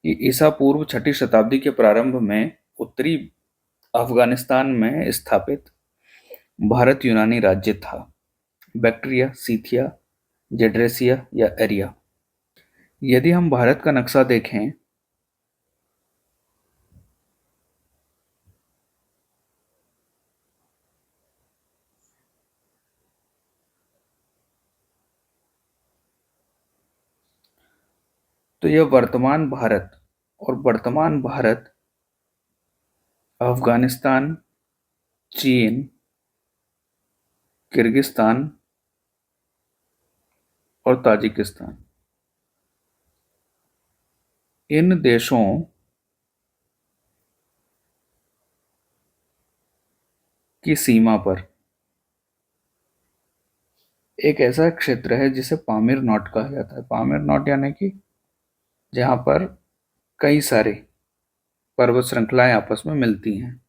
कि ईसा पूर्व छठी शताब्दी के प्रारंभ में उत्तरी अफगानिस्तान में स्थापित भारत यूनानी राज्य था। बैक्ट्रिया, सीथिया, जेड्रेसिया या एरिया। यदि हम भारत का नक्शा देखें तो यह वर्तमान भारत और वर्तमान भारत अफगानिस्तान, चीन, किर्गिस्तान और ताजिकिस्तान, इन देशों की सीमा पर एक ऐसा क्षेत्र है जिसे पामीर नॉट कहा जाता है। पामीर नॉट यानी कि जहां पर कई सारे पर्वत श्रृंखलाएं आपस में मिलती हैं।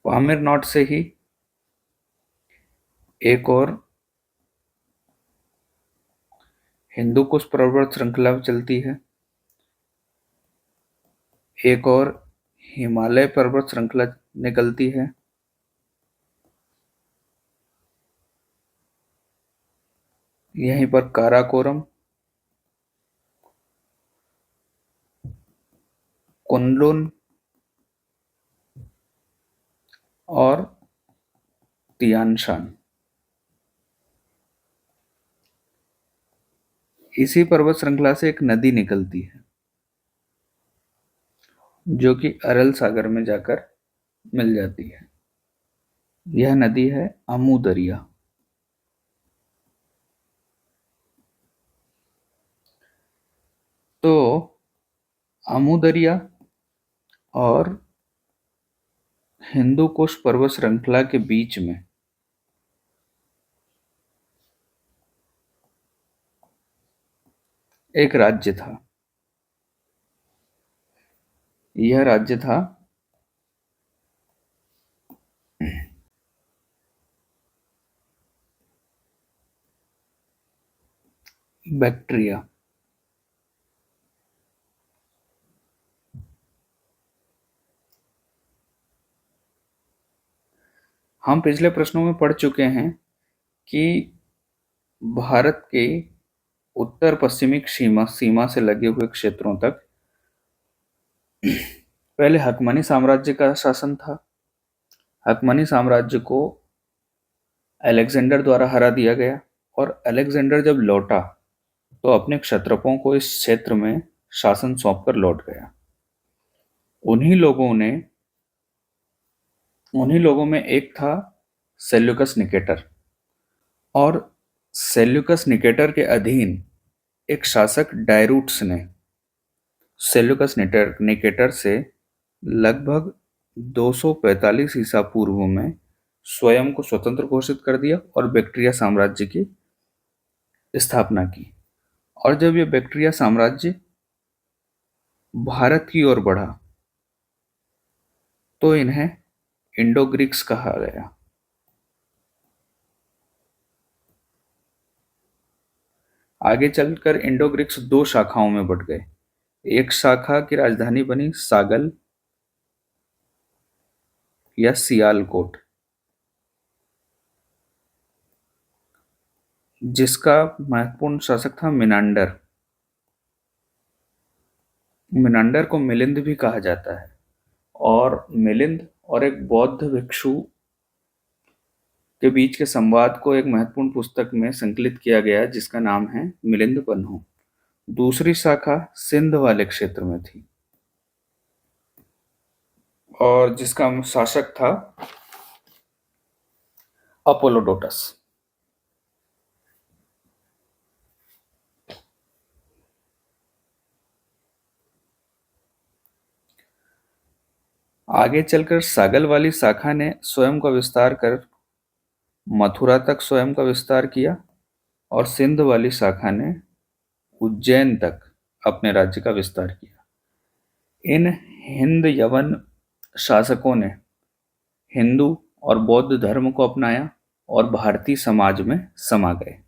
पामीर नॉट से ही एक और हिंदू कुश पर्वत श्रृंखला चलती है, एक और हिमालय पर्वत श्रृंखला निकलती है, यहीं पर काराकोरम, कुनलुन और तियानशान। इसी पर्वत श्रृंखला से एक नदी निकलती है जो कि अरल सागर में जाकर मिल जाती है। यह नदी है अमू दरिया। तो अमू दरिया और हिंदू कुश पर्वत श्रृंखला के बीच में एक राज्य था। यह राज्य था बैक्ट्रिया। हम पिछले प्रश्नों में पढ़ चुके हैं कि भारत के उत्तर पश्चिमी सीमा से लगे हुए क्षेत्रों तक पहले हकमनी साम्राज्य का शासन था। हकमनी साम्राज्य को अलेक्जेंडर द्वारा हरा दिया गया और अलेक्जेंडर जब लौटा तो अपने क्षत्रपों को इस क्षेत्र में शासन सौंपकर लौट गया। उन्हीं लोगों में एक था सेल्यूकस निकेटर, और सेल्यूकस निकेटर के अधीन एक शासक डायरूट्स ने सेल्यूकस निकेटर से लगभग 245 ईसा पूर्व में स्वयं को स्वतंत्र घोषित कर दिया और बैक्ट्रिया साम्राज्य की स्थापना की। और जब यह बैक्ट्रिया साम्राज्य भारत की ओर बढ़ा तो इन्हें इंडो ग्रीक्स कहा गया। आगे चलकर इंडो ग्रीक्स दो शाखाओं में बढ़ गए। एक शाखा की राजधानी बनी सागल या सियालकोट, जिसका महत्वपूर्ण शासक था मिनांडर। मिनांडर को मिलिंद भी कहा जाता है, और मिलिंद और एक बौद्ध भिक्षु के बीच के संवाद को एक महत्वपूर्ण पुस्तक में संकलित किया गया जिसका नाम है मिलिंद पन्हु। दूसरी शाखा सिंध वाले क्षेत्र में थी और जिसका शासक था अपोलोडोटस। आगे चलकर सागल वाली शाखा ने स्वयं का विस्तार कर मथुरा तक स्वयं का विस्तार किया और सिंध वाली शाखा ने उज्जैन तक अपने राज्य का विस्तार किया। इन हिंद यवन शासकों ने हिंदू और बौद्ध धर्म को अपनाया और भारतीय समाज में समा गए।